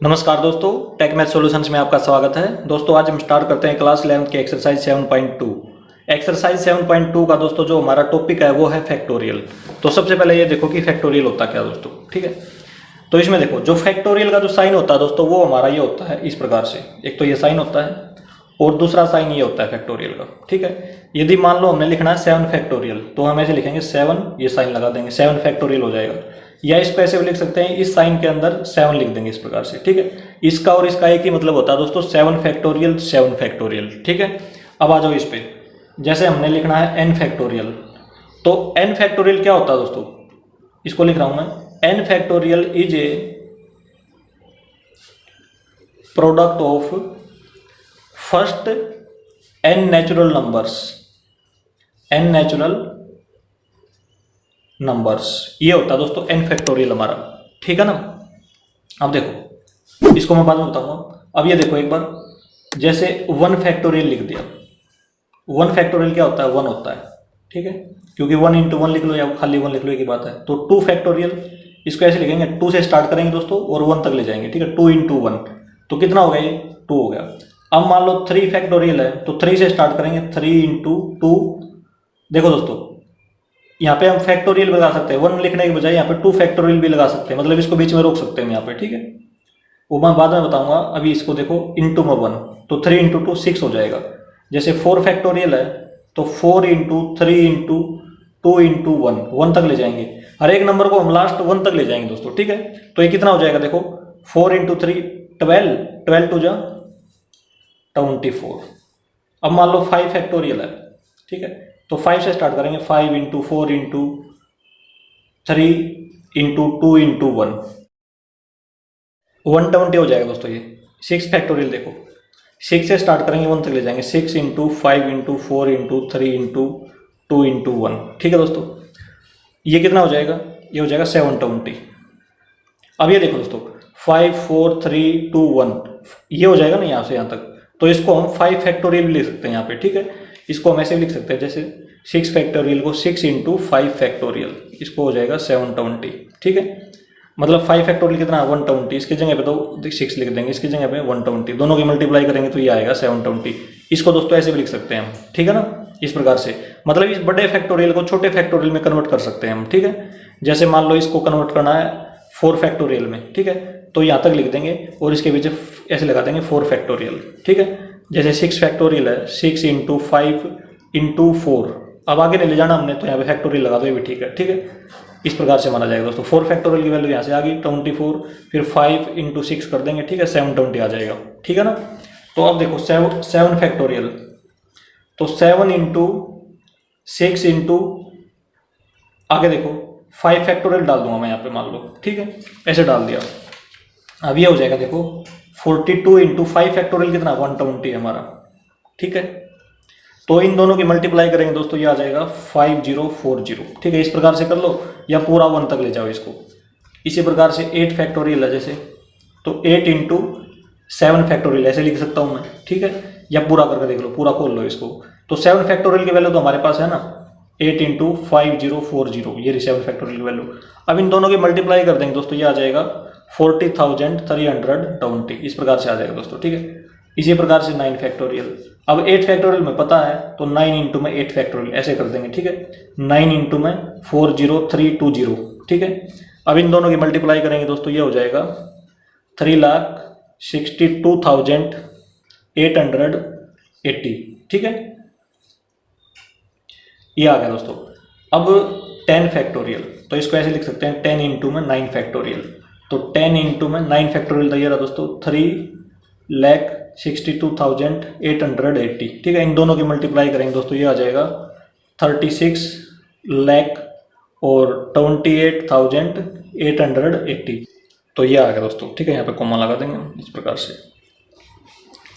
नमस्कार दोस्तों, take math solutions में आपका स्वागत है। दोस्तों आज हम स्टार्ट करते हैं क्लास 11 के एक्सरसाइज 7.2। एक्सरसाइज 7.2 का दोस्तों जो हमारा टॉपिक है वो है फैक्टोरियल। तो सबसे पहले ये देखो कि फैक्टोरियल होता क्या दोस्तों, ठीक है। तो इसमें देखो जो फैक्टोरियल का जो साइन होता है दोस्तों वो हमारा ये होता है इस प्रकार से। एक तो ये साइन होता है और दूसरा साइन ये होता है फैक्टोरियल का, ठीक है। यदि मान लो हमने लिखना है 7 फैक्टोरियल तो हम ऐसे लिखेंगे 7, ये साइन लगा देंगे, 7 फैक्टोरियल हो जाएगा। या इसको ऐसे भी लिख सकते हैं, इस साइन के अंदर 7 लिख देंगे इस प्रकार से, ठीक है। इसका और इसका एक ही मतलब होता है दोस्तों, 7 फैक्टोरियल 7 फैक्टोरियल, ठीक है। अब आ जाओ इस पे, जैसे हमने लिखना है n फैक्टोरियल, तो n फैक्टोरियल क्या होता है दोस्तों, इसको लिख रहा हूं मैं। n factorial is a product of first n natural numbers, n natural numbers, ये होता है दोस्तों n फैक्टोरियल हमारा, ठीक है ना। अब देखो इसको मैं बाद में बताऊंगा। अब ये देखो एक बार, जैसे 1 फैक्टोरियल लिख दिया। 1 फैक्टोरियल क्या होता है, 1 होता है, ठीक है, क्योंकि 1 into 1 लिख लो या खाली 1 लिख लो, एक ही बात है। तो 2 फैक्टोरियल, इसको ऐसे लिखेंगे, 2 से स्टार्ट करेंगे दोस्तों और 1 तक ले जाएंगे, ठीक है। 2 into 1 तो कितना हो गया, ये 2 हो गया। अब मान लो 3 फैक्टोरियल है तो 3 से स्टार्ट करेंगे, 3 into 2। देखो दोस्तों यहाँ पे हम फैक्टोरियल भी लगा सकते हैं, 1 लिखने के बजाय यहाँ पे 2 फैक्टोरियल भी लगा सकते हैं, मतलब इसको बीच में रोक सकते हैं यहाँ पे, ठीक है। वो मैं बाद में बताऊंगा। अभी इसको देखो इंटू में 1, तो 3 into 2 6 हो जाएगा। जैसे 4 फैक्टोरियल है तो 4 into 3 into 2 into 1, 1 तक ले जाएंगे। हर एक नंबर को हम लास्ट 1 तक ले जाएंगे दोस्तों, ठीक है। तो ये कितना हो जाएगा देखो, 4 into 3 12, 12 to जा 24। अब मान लो 5 फैक्टोरियल है, ठीक है, तो 5 से स्टार्ट करेंगे, 5 into 4 into 3 into 2 into 1, 120 हो जाएगा दोस्तों ये। 6 फैक्टोरियल देखो, 6 से स्टार्ट करेंगे 1 तक ले जाएंगे, 6 into 5 into 4 into 3 into 2 into 1, ठीक है दोस्तों। ये कितना हो जाएगा, ये हो जाएगा 720। अब ये देखो दोस्तों 5 4 3 2 1, ये हो जाएगा ना यहाँ से यहाँ तक। तो इसको हम 5 फैक्टोरियल भी लिख सकते हैं यहाँ पे, ठीक है। इसको हम ऐसे भी लिख सकते हैं, जैसे 6 फैक्टोरियल को 6 into 5 फैक्टोरियल, इसको हो जाएगा 720, ठीक है। मतलब 5 फैक्टोरियल कितना है, 120। इसकी जगह पे तो 6 लिख देंगे, इसकी जगह पे 120, दोनों की मल्टीप्लाई करेंगे तो ये आएगा 720। इसको दोस्तों ऐसे भी लिख सकते हैं हम, ठीक है ना, इस प्रकार से। मतलब इस बड़े फैक्टोरियल को छोटे फैक्टोरियल में कन्वर्ट कर सकते हैं हम, ठीक है। जैसे मान लो इसको कन्वर्ट करना है 4 फैक्टोरियल में, ठीक है, तो यहाँ तक लिख देंगे और इसके पीछे ऐसे लगा देंगे 4 फैक्टोरियल, ठीक है। जैसे 6 फैक्टोरियल है, 6 into 5 into 4, अब आगे नहीं ले जाना हमने तो यहाँ पे फैक्टोरियल लगा दो, ये भी ठीक है, ठीक है। इस प्रकार से माना जाएगा दोस्तों। 4 फैक्टोरियल की वैल्यू यहाँ से आ गई 24, फिर 5 into 6 कर देंगे, ठीक है, 720 आ जाएगा, ठीक है ना। तो अब देखो 7 फैक्टोरियल, तो 7 into 6 into, आगे देखो 5 फैक्टोरियल डाल दूंगा मैं यहाँ पे, मान लो, ठीक है, ऐसे डाल दिया। अब ये हो जाएगा देखो 42 into 5 फैक्टोरियल कितना, 120 है हमारा, ठीक है। तो इन दोनों की मल्टीप्लाई करेंगे दोस्तों, ये आ जाएगा 5040, ठीक है। इस प्रकार से कर लो या पूरा 1 तक ले जाओ इसको। इसी प्रकार से 8 फैक्टोरियल है जैसे, तो 8 into 7 फैक्टोरियल ऐसे लिख सकता हूँ मैं, ठीक है। या पूरा करके देख लो, पूरा खोल लो इसको। तो 7 फैक्टोरियल की वैल्यू तो हमारे पास है ना, 8 into 5040, ये 7 फैक्टोरियल की वैल्यू। अब इन दोनों की मल्टीप्लाई कर देंगे दोस्तों, ये आ जाएगा 40,320, इस प्रकार से आ जाएगा दोस्तों, ठीक है। इसी प्रकार से 9 फैक्टोरियल। अब 8 फैक्टोरियल में पता है तो 9 into में 8 फैक्टोरियल ऐसे कर देंगे, ठीक है। 9 into में 40320, ठीक है। अब इन दोनों की मल्टीप्लाई करेंगे दोस्तों, ये हो जाएगा 3,62,880, ठीक है। ये आ गया दोस्तों। अब 10 फैक्टोरियल, तो इसको ऐसे लिख सकते हैं 10 into में 9 फैक्टोरियल, तो 10 into में 9 फैक्टोरियल तो ये रहा दोस्तों 3,62,880, ठीक है। इन दोनों की मल्टीप्लाई करेंगे दोस्तों, ये आ जाएगा 36 लाख और 28,880, तो ये आ गया दोस्तों, ठीक है। यहाँ पे कॉमा लगा देंगे इस प्रकार से।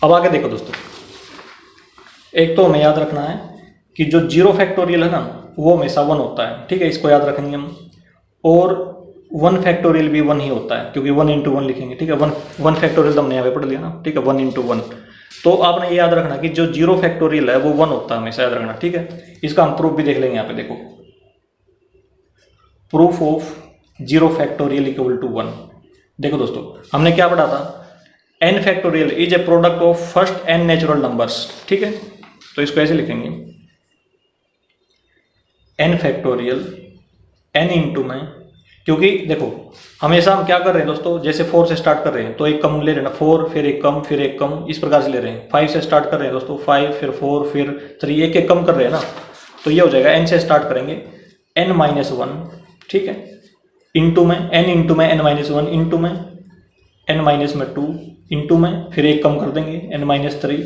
अब आगे देखो दोस्तों, एक तो हमें याद रखना है कि जो 0 फैक्टोरियल है ना वो हमेशा 1 होता है, ठीक है, इसको याद रखेंगे हम। और 1 फैक्टोरियल भी 1 ही होता है, क्योंकि 1 into 1 लिखेंगे, ठीक है। 1 फैक्टोरियल तो हमने यहाँ पे पढ़ लिया ना, ठीक है, 1 into 1। तो आपने ये याद रखना कि जो 0 फैक्टोरियल है वो 1 होता है हमेशा, याद रखना, ठीक है। इसका हम प्रूफ भी देख लेंगे यहाँ पे, देखो proof of 0 factorial equal to 1। देखो दोस्तों, हमने क्या पढ़ा था, n factorial is a product of first n natural numbers. ठीक है, तो इसको ऐसे लिखेंगे, n फैक्टोरियल n इंटू में, क्योंकि देखो हमेशा हम क्या कर रहे हैं दोस्तों, जैसे 4 से स्टार्ट कर रहे हैं तो एक कम ले रहे हैं ना, 4 फिर एक कम फिर एक कम, इस प्रकार से ले रहे हैं। 5 से स्टार्ट कर रहे हैं दोस्तों, 5 फिर 4 फिर 3, एक एक कम कर रहे हैं ना, तो ये हो जाएगा n से स्टार्ट करेंगे n-1, ठीक है, इंटू में n इंटू में n-1 इंटू में n-2 इंटू में, फिर एक कम कर देंगे n-3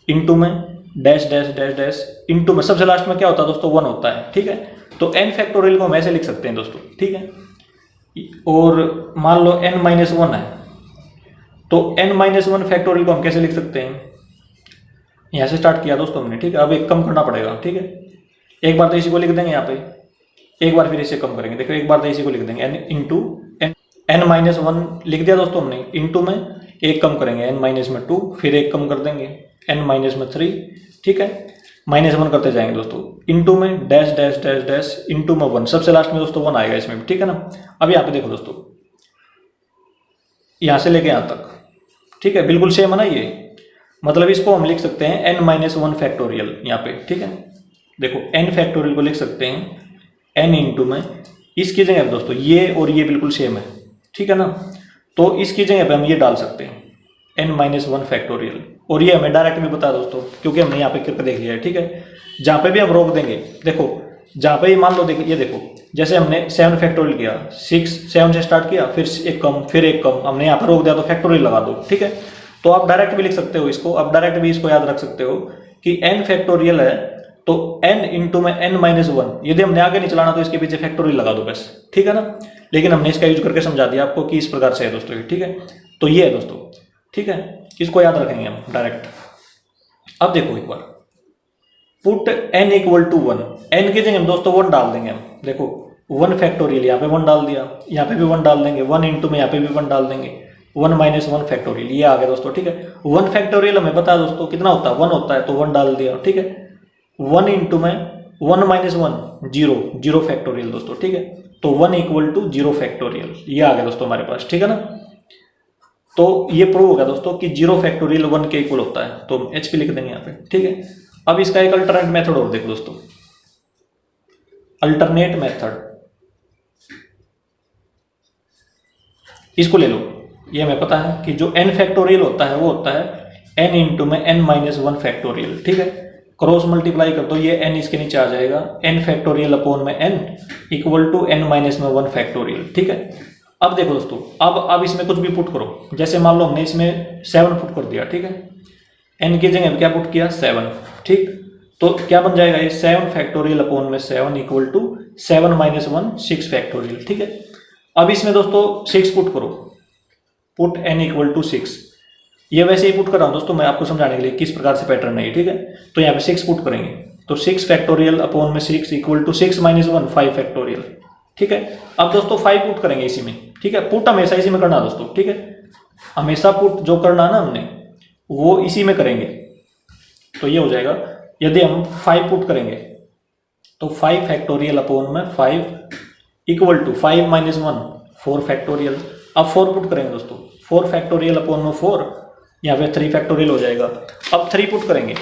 इंटू में dash dash dash dash into में, सबसे लास्ट में क्या होता है दोस्तों, 1 होता है। ठीक है, तो n फैक्टोरियल को हम ऐसे लिख सकते हैं दोस्तों। ठीक है, और मान लो n-1 है, तो n-1 फैक्टोरियल को हम कैसे लिख सकते हैं, यहाँ से स्टार्ट किया दोस्तों हमने। ठीक है, अब एक कम करना पड़ेगा। ठीक है, एक बार तो इसी को लिख देंगे यहाँ पे, एक बार फिर इसे कम करेंगे। देखो एक बार तो इसी को लिख देंगे n इंटू n-1 लिख दिया दोस्तों हमने, इंटू में एक कम करेंगे n-2, फिर एक कम कर देंगे n-3। ठीक है, -1 करते जाएंगे दोस्तों, इंटू में dash dash dash dash into में 1, सबसे लास्ट में दोस्तों 1 आएगा इसमें भी। ठीक है ना, अब यहाँ पे देखो दोस्तों, यहाँ से लेके यहाँ तक, ठीक है, बिल्कुल सेम है ना ये, मतलब इसको हम लिख सकते हैं n-1 फैक्टोरियल यहाँ पे। ठीक है, देखो n फैक्टोरियल को लिख सकते हैं n इंटू में, इसकी जगह पे दोस्तों ये और ये बिल्कुल सेम है। ठीक है ना, तो इसकी जगह पे हम ये डाल सकते हैं n-1 फैक्टोरियल, और ये हमें डायरेक्ट भी पता है दोस्तों, क्योंकि हमने यहाँ पे करके देख लिया है। ठीक है, जहाँ पे भी हम रोक देंगे, देखो जहाँ पे मान लो, देखिए ये देखो, जैसे हमने 7 फैक्टोरियल किया, 7 से स्टार्ट किया, फिर एक कम फिर एक कम, हमने यहाँ पर रोक दिया तो फैक्टोरियल लगा दो। ठीक है, तो आप डायरेक्ट भी लिख सकते हो इसको, आप डायरेक्ट भी इसको याद रख सकते हो कि n फैक्टोरियल है तो n इंटू में n-1, यदि हमने आगे नहीं चलाना तो इसके पीछे फैक्टोरियल लगा दो बस। ठीक है ना, लेकिन हमने इसका यूज करके समझा दिया आपको कि इस प्रकार से है दोस्तों ये। ठीक है, तो ये है दोस्तों। ठीक है, इसको याद रखेंगे हम डायरेक्ट। अब देखो एक बार, put n equal to 1, n की जगह हम दोस्तों 1 डाल देंगे हम। देखो 1 फैक्टोरियल यहाँ पे 1 डाल दिया, यहाँ पे भी 1 डाल देंगे, 1 इंटू में यहाँ पे भी 1 डाल देंगे, 1-1 फैक्टोरियल, ये आ गया दोस्तों। ठीक है, 1 फैक्टोरियल हमें पता है दोस्तों कितना होता है, 1 होता है, तो 1 डाल दिया। ठीक है, 1 इंटू में 1-1 0 फैक्टोरियल दोस्तों। ठीक है, तो 1 इक्वल टू 0 फैक्टोरियल, ये आ गया दोस्तों हमारे पास। ठीक है ना, तो ये प्रूव होगा दोस्तों कि 0 फैक्टोरियल 1 के इक्वल होता है, तो एच पी लिख देंगे यहाँ पे। ठीक है, अब इसका एक अल्टरनेट मेथड और देखो दोस्तों, अल्टरनेट मेथड, इसको ले लो। ये हमें पता है कि जो n फैक्टोरियल होता है वो होता है n इंटू में n-1 फैक्टोरियल। ठीक है, क्रॉस मल्टीप्लाई कर दो, ये n इसके नीचे आ जाएगा, n फैक्टोरियल अपॉन में n equal to n-1 factorial. ठीक है, अब देखो दोस्तों, अब इसमें कुछ भी पुट करो, जैसे मान लो हमने इसमें 7 पुट कर दिया। ठीक है, n की जगह क्या पुट किया, 7। ठीक, तो क्या बन जाएगा ये 7 फैक्टोरियल अपॉन में 7 इक्वल टू 7-1 6 फैक्टोरियल। ठीक है, अब इसमें दोस्तों 6 पुट करो, पुट n इक्वल टू 6, ये वैसे ही पुट कर रहा हूँ दोस्तों मैं आपको समझाने के लिए किस प्रकार से पैटर्न है ये। ठीक है, तो यहाँ पे 6 पुट करेंगे, तो 6 फैक्टोरियल अपॉन में 6 इक्वल टू 6-1 5 फैक्टोरियल। ठीक है, अब दोस्तों 5 पुट करेंगे इसी में। ठीक है, पुट हमेशा इसी में करना दोस्तों। ठीक है, हमेशा पुट जो करना है ना हमने वो इसी में करेंगे, तो ये हो जाएगा, यदि हम 5 पुट करेंगे तो 5 फैक्टोरियल अपॉन में 5 इक्वल टू 5-1 4 फैक्टोरियल। अब 4 पुट करेंगे दोस्तों, 4 फैक्टोरियल अपॉन में 4, यहाँ पे 3 फैक्टोरियल हो जाएगा। अब 3 पुट करेंगे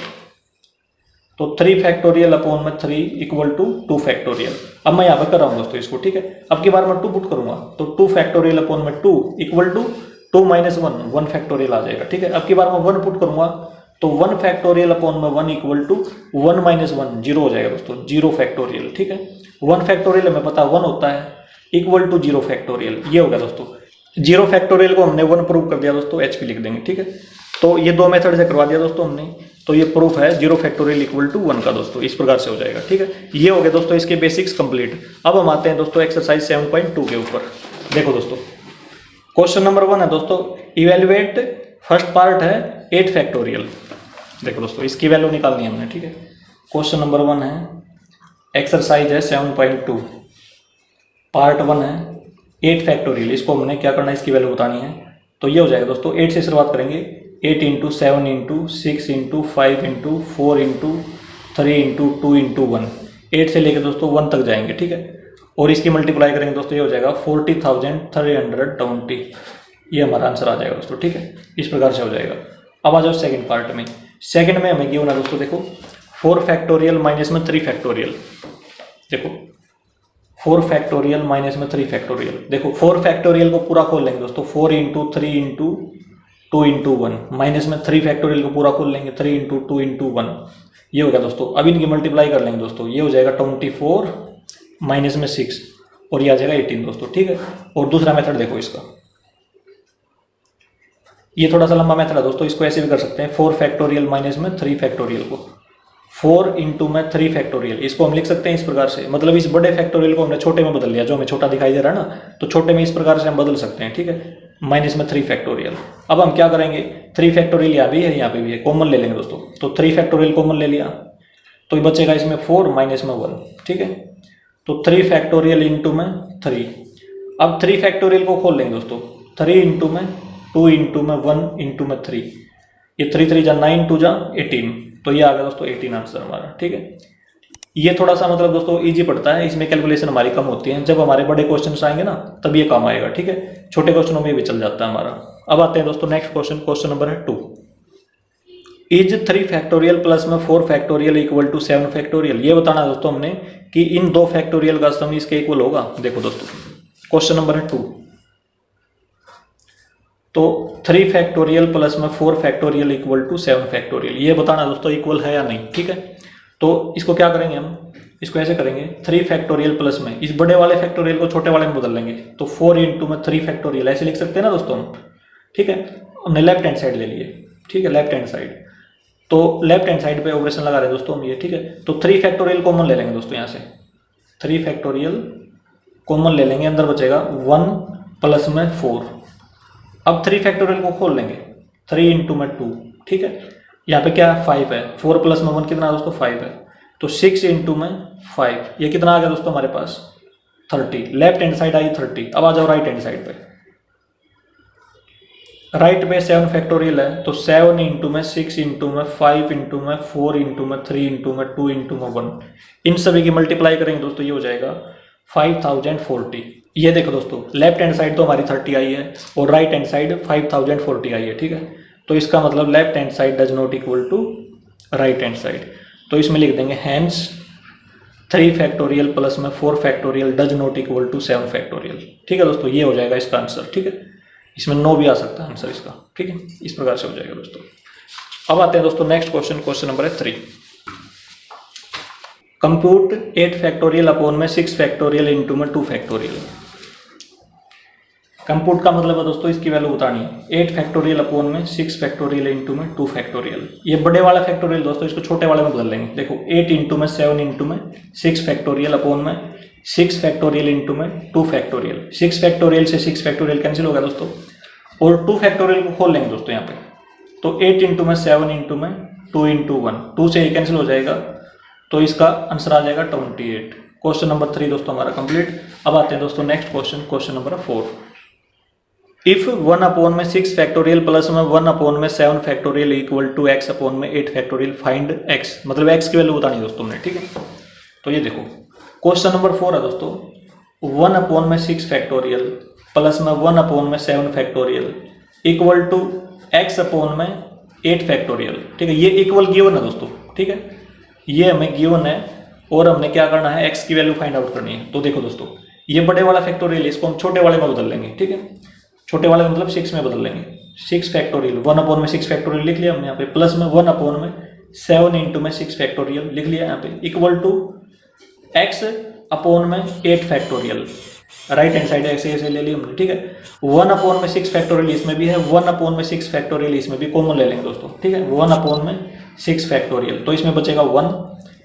तो 3 फैक्टोरियल अपॉन में 3 इक्वल टू 2 फैक्टोरियल। अब मैं यहाँ पे कर रहा हूँ दोस्तों इसको। ठीक है, अब की बार मैं 2 पुट करूंगा तो 2 फैक्टोरियल अपॉन में 2 इक्वल टू 2-1 फैक्टोरियल आ जाएगा। ठीक है, अब की बार मैं 1 पुट करूंगा तो 1 फैक्टोरियल अपॉन में 1 इक्वल टू 1-1 0 हो जाएगा दोस्तों, 0 फैक्टोरियल। ठीक है, 1 फैक्टोरियल हमें पता 1 होता है इक्वल टू 0 फैक्टोरियल, ये हो गया दोस्तों। 0 फैक्टोरियल को हमने 1 प्रूव कर दिया दोस्तों, एच पी लिख देंगे। ठीक है, तो ये 2 मेथड से करवा दिया दोस्तों हमने, तो ये प्रूफ है 0 फैक्टोरियल इक्वल टू 1 का दोस्तों, इस प्रकार से हो जाएगा। ठीक है, ये हो गया दोस्तों इसके बेसिक्स कंप्लीट। अब हम आते हैं दोस्तों एक्सरसाइज 7.2 के ऊपर। देखो दोस्तों, क्वेश्चन नंबर 1 है दोस्तों, इवेल्युएट, फर्स्ट पार्ट है 8 फैक्टोरियल। देखो दोस्तों, इसकी वैल्यू निकालनी है हमने। ठीक है, क्वेश्चन नंबर 1 है, एक्सरसाइज है 7.2, पार्ट 1 है 8 फैक्टोरियल। इसको हमने क्या करना है, इसकी वैल्यू बतानी है। तो ये हो जाएगा दोस्तों, 8 से शुरुआत करेंगे, 8 into 7 into 6 into 5 into 4 into 3 into 2 into 1, 8 से लेकर दोस्तों 1 तक जाएंगे। ठीक है, और इसकी मल्टीप्लाई करेंगे दोस्तों, ये हो जाएगा 40,320। ये हमारा आंसर आ जाएगा दोस्तों, ठीक है, इस प्रकार से हो जाएगा। अब आ जाओ सेकंड पार्ट में। सेकंड में हमें गिवन है दोस्तों, देखो 4 फैक्टोरियल माइनस में 3 फैक्टोरियल। देखो 4 फैक्टोरियल माइनस में 3 फैक्टोरियल। देखो 4 फैक्टोरियल को पूरा खोल लेंगे दोस्तों, 4 इंटू 3 इंटू 2 इंटू 1, माइनस में 3 फैक्टोरियल को पूरा खोल लेंगे, 3 इंटू 2 इंटू 1, ये होगा दोस्तों। अब इनकी मल्टीप्लाई कर लेंगे दोस्तों, ये हो जाएगा 24 माइनस में 6 और ये आ जाएगा 18 दोस्तों, ठीक है। और दूसरा मेथड देखो इसका, ये थोड़ा सा लंबा मेथड है दोस्तों, इसको ऐसे भी कर सकते हैं, 4 फैक्टोरियल माइनस में 3 फैक्टोरियल को 4 इंटू में 3 फैक्टोरियल, इसको हम लिख सकते हैं इस प्रकार से। मतलब इस बड़े फैक्टोरियल को हमने छोटे में बदल लिया, जो हमें छोटा दिखाई दे रहा है ना, तो छोटे में इस प्रकार से हम बदल सकते हैं, ठीक है, माइनस में 3 फैक्टोरियल। अब हम क्या करेंगे, 3 फैक्टोरियल यहाँ भी है, यहाँ पे भी है, कॉमन ले लेंगे दोस्तों। तो 3 फैक्टोरियल कॉमन ले लिया, तो ये बचेगा इसमें 4 माइनस में 1, ठीक है। तो 3 फैक्टोरियल इंटू में 3। अब 3 फैक्टोरियल को खोल लेंगे दोस्तों, 3 इंटू में 2 इंटू में 1 इंटू में 3, ये 3 3 जा 9 2 जा 18, तो ये आ गया दोस्तों 18 आंसर हमारा, ठीक है। ये थोड़ा सा मतलब दोस्तों इजी पड़ता है, इसमें कैलकुलेशन हमारी कम होती है। जब हमारे बड़े क्वेश्चंस आएंगे ना, तब ये काम आएगा, ठीक है। छोटे क्वेश्चनों में भी चल जाता है हमारा। अब आते हैं दोस्तों नेक्स्ट क्वेश्चन, क्वेश्चन नंबर है 2। इज 3 फैक्टोरियल प्लस में 4 फैक्टोरियल इक्वल टू 7 फैक्टोरियल। ये बताना है दोस्तों हमने कि इन 2 फैक्टोरियल का सम इसके इक्वल होगा। देखो दोस्तों क्वेश्चन नंबर है 2, तो 3 फैक्टोरियल प्लस में 4 फैक्टोरियल इक्वल टू 7 फैक्टोरियल, ये बताना दोस्तों इक्वल है या नहीं, ठीक है। तो इसको क्या करेंगे हम, इसको ऐसे करेंगे, 3 फैक्टोरियल प्लस में इस बड़े वाले फैक्टोरियल को छोटे वाले में बदल लेंगे, तो 4 इंटू में 3 फैक्टोरियल ऐसे लिख सकते हैं ना दोस्तों हम, ठीक है। हमने लेफ्ट हैंड साइड ले लिए, ठीक है, लेफ्ट हैंड साइड, तो लेफ्ट हैंड साइड पे ऑपरेशन लगा रहे हैं दोस्तों हम ये, ठीक है। तो 3 फैक्टोरियल कॉमन ले लेंगे दोस्तों, यहाँ से 3 फैक्टोरियल कॉमन ले लेंगे, अंदर बचेगा 1 प्लस में 4। अब 3 फैक्टोरियल को खोल लेंगे, 3 इंटू में 2, ठीक है। यहाँ पे क्या 5 है, 4 प्लस में 1 कितना दोस्तों 5 है, तो 6 इंटू में 5, ये कितना आ गया दोस्तों हमारे पास 30। Left hand side I 30। अब आ जाओ राइट हैंड साइड पे, राइट पे 7 फैक्टोरियल है, तो 7 इंटू में 6 इंटू में 5 इंटू में 4 इंटू में 3 इंटू में 2 इंटू में 1, इन सभी की मल्टीप्लाई करेंगे दोस्तों, ये हो जाएगा 5040। ये देखो दोस्तों लेफ्ट हैंड साइड तो हमारी 30 आई है और राइट हैंड साइड 5040 आई है, ठीक है। तो इसका मतलब left hand side does not equal to right hand side, तो इसमें लिख देंगे हैंस 3 फैक्टोरियल प्लस में 4 factorial does not equal to 7 factorial, ठीक है दोस्तों। ये हो जाएगा इसका आंसर, ठीक है। इसमें नो भी आ सकता है आंसर इसका, ठीक है, इस प्रकार से हो जाएगा दोस्तों। अब आते हैं दोस्तों नेक्स्ट क्वेश्चन, क्वेश्चन नंबर है 3। कंप्यूट 8 फैक्टोरियल अपॉन में 6 फैक्टोरियल इंटू में 2 फैक्टोरियल। कंप्यूट का मतलब है दोस्तों इसकी वैल्यू बतानी है, 8 फैक्टोरियल अपॉन में 6 फैक्टोरियल इंटू में 2 फैक्टोरियल। ये बड़े वाला फैक्टोरियल दोस्तों, इसको छोटे वाले में बदल लेंगे। देखो 8 इंटू में 7 इंटू में 6 फैक्टोरियल अपॉन में 6 फैक्टोरियल इंटू में 2 फैक्टोरियल। 6 फैक्टोरियल से 6 फैक्टोरियल कैंसिल होगा दोस्तों, और 2 फैक्टोरियल को खोल लेंगे दोस्तों यहाँ पे, तो 8 इंटू में 7 इंटू में 2 इंटू 1, 2 से ये कैंसिल हो जाएगा, तो इसका आंसर आ जाएगा 28। क्वेश्चन नंबर 3 दोस्तों हमारा कंप्लीट। अब आते हैं दोस्तों next question, question number 4। If 1 upon में 6 फैक्टोरियल प्लस में 1 अपॉन में 7 factorial equal to x upon में 8 फैक्टोरियल, फाइंड x। मतलब x की वैल्यू बतानी है दोस्तों हमने, ठीक है। तो ये देखो क्वेश्चन नंबर 4 है दोस्तों, 1 अपॉन में 6 फैक्टोरियल प्लस में 1 अपॉन में 7 factorial equal to x upon में 8 फैक्टोरियल, ठीक है। ये इक्वल गिवन है दोस्तों, ठीक है, ये हमें गिवन है और हमने क्या करना है, x की वैल्यू फाइंड आउट करनी है। तो देखो दोस्तों ये बड़े वाला फैक्टोरियल, इसको हम छोटे वाले में बदल लेंगे, ठीक है। छोटे वाले मतलब 6 में बदल लेंगे, 6 फैक्टोरियल, 1 अपॉन में 6 फैक्टोरियल लिख लिया हमने यहाँ पे, प्लस में 1 अपॉन में 7 इंटू में 6 फैक्टोरियल लिख लिया यहाँ पे, इक्वल टू x अपॉन में 8 फैक्टोरियल। राइट हैंड साइड ऐसे ऐसे ले लिया हमने, ठीक है। 1 अपॉन में 6 फैक्टोरियल इसमें भी है, 1 अपॉन में 6 फैक्टोरियल इसमें भी कॉमन ले लेंगे दोस्तों, ठीक है। 1 अपॉन में 6 फैक्टोरियल, तो इसमें बचेगा 1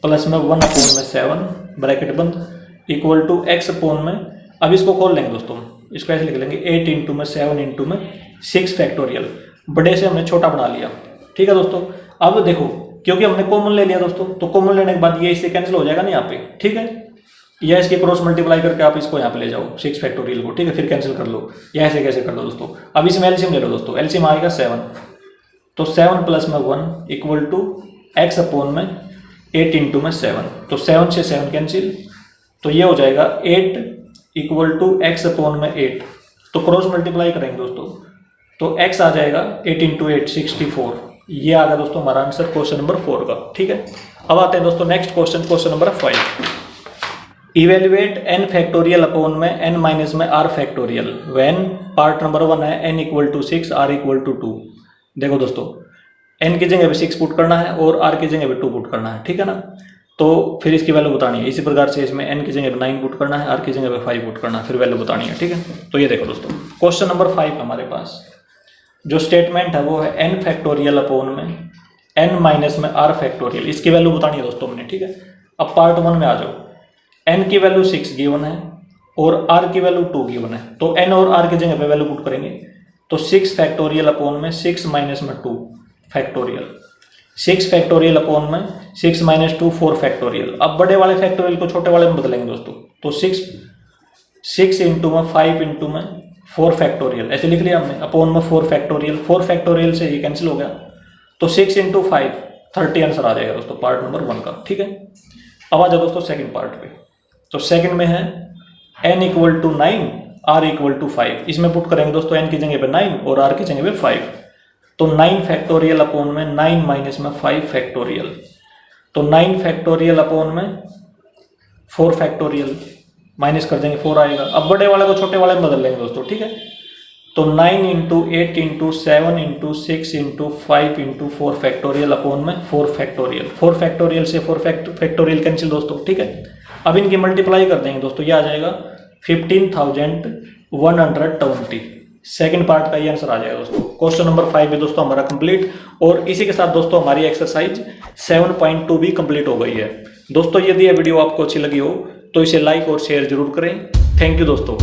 प्लस में 1 अपॉन में 7 ब्रैकेट बंद इक्वल टू x अपॉन में, अब इसको खोल लेंगे दोस्तों, इसको ऐसे लिख लेंगे 8 इंटू में 7 इंटू में 6 फैक्टोरियल। बड़े से हमने छोटा बना लिया, ठीक है दोस्तों। अब देखो क्योंकि हमने कॉमन ले लिया दोस्तों, तो कॉमन लेने के बाद ये इससे कैंसिल हो जाएगा ना यहाँ पे, ठीक है। या इसके क्रॉस मल्टीप्लाई करके आप इसको यहाँ पे ले जाओ 6 फैक्टोरियल को, ठीक है, फिर कैंसिल कर लो, या ऐसे कैसे कर दो दोस्तों। अब इसमें एलसीएम ले लो दोस्तों, एलसीएम आएगा 7, तो 7 प्लस में 1 इक्वल टू x अपॉन में 8 इंटू में 7, तो 7 से 7 कैंसिल, तो ये हो जाएगा 8 इक्वल टू एक्स अपॉन में 8। तो क्रॉस मल्टीप्लाई करेंगे दोस्तों, तो x आ जाएगा 8 इंटू 8 64। ये आ गया दोस्तों हमारा आंसर क्वेश्चन नंबर 4 का। ठीक है, अब आते हैं दोस्तों next question, question number 5। Evaluate n factorial upon में n माइनस में r factorial when part number 1 है n equal to 6 r equal to 2। देखो दोस्तों n की जगह पे 6 पुट करना है और r की जगह पे 2 पुट करना है, ठीक है ना। तो फिर इसकी वैल्यू बतानी है। इसी प्रकार से इसमें n की जगह पे 9 पुट करना है, r की जगह पे 5 पुट करना है, फिर वैल्यू बतानी है। ठीक है, तो ये देखो दोस्तों क्वेश्चन नंबर 5 हमारे पास जो स्टेटमेंट है वो है n फैक्टोरियल अपॉन में n माइनस में r फैक्टोरियल। इसकी वैल्यू बतानी है दोस्तों हमने। ठीक है, अब पार्ट 1 में आ जाओ। n की वैल्यू 6 गिवन है और r की वैल्यू 2 गिवन है, तो n और r की जगह पे वैल्यू पुट करेंगे। तो 6 फैक्टोरियल अपॉन में 6 माइनस में 2 फैक्टोरियल, 6 फैक्टोरियल अपॉन में 6 माइनस 2 4 फैक्टोरियल। अब बड़े वाले फैक्टोरियल को छोटे वाले में बदलेंगे दोस्तों। तो 6 इंटू में 5 इंटू में 4 फैक्टोरियल, ऐसे लिख लिया हमने, अपॉन में 4 फैक्टोरियल। 4 फैक्टोरियल से ये कैंसिल हो गया, तो 6 इंटू 5 30 आंसर आ जाएगा दोस्तों पार्ट नंबर 1 का। ठीक है, अब आ जाओ दोस्तों सेकंड पार्ट पे। तो सेकंड में है n equal to 9 r equal to 5। इसमें पुट करेंगे दोस्तों n की जगह पे 9 और r की जगह पे 5। तो 9 फैक्टोरियल अपॉन में 9 माइनस में 5 फैक्टोरियल। तो 9 फैक्टोरियल अपॉन में 4 फैक्टोरियल, माइनस कर देंगे 4 आएगा। अब बड़े वाले को छोटे वाले में बदल लेंगे दोस्तों। ठीक है, तो 9 into 8 into 7 into 6 into 5 into 4 factorial upon में 4 फैक्टोरियल। 4 फैक्टोरियल से 4 फैक्टोरियल कैंसिल दोस्तों। ठीक है, अब इनकी मल्टीप्लाई कर देंगे दोस्तों, ये आ जाएगा 15,120। सेकंड पार्ट का ये आंसर आ जाएगा दोस्तों। क्वेश्चन नंबर 5 भी दोस्तों हमारा कंप्लीट, और इसी के साथ दोस्तों हमारी एक्सरसाइज 7.2 भी कंप्लीट हो गई है। दोस्तों यदि ये वीडियो आपको अच्छी लगी हो तो इसे लाइक और शेयर जरूर करें। थैंक यू दोस्तों।